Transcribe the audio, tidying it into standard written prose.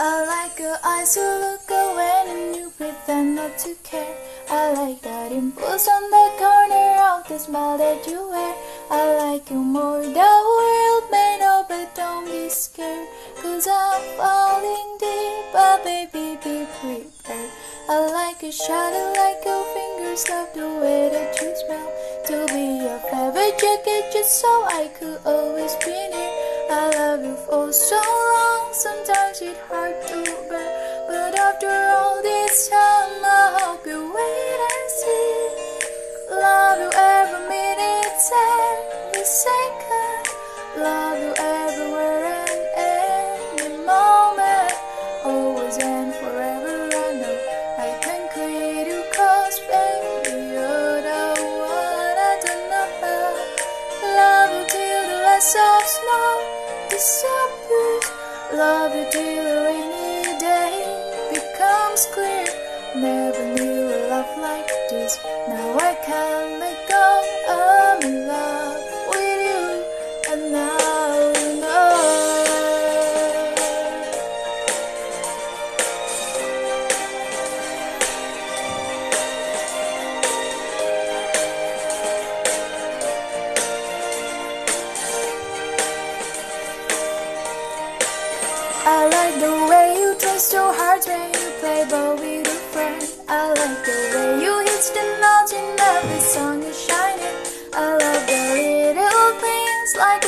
I like your eyes who look away and you pretend not to care. I like that impulse on the corner of the smile that you wear. I like you more, the world may know, but don't be scared, 'cause I'm falling deep, but baby be prepared. I like your shadow, like your fingers, love the way that you smell. To be your favorite jacket just so I could always be near. I love you for so long, sometimes it's hard to bear, but after all this time I hope you wait and see. Love you every minute, every second. Love you everywhere and every moment. Always and forever, I know I can quit you, 'cause baby you're the one I don't know. Love you till the last of snow disappears. Love you till a rainy day becomes clear. Never knew a love like this. Now I can't let go. I'm in love with you, and now you know. I like the way you twist your heart when you play ball with a friend. I like the way you hit the notes in every song you're shining. I love the little things like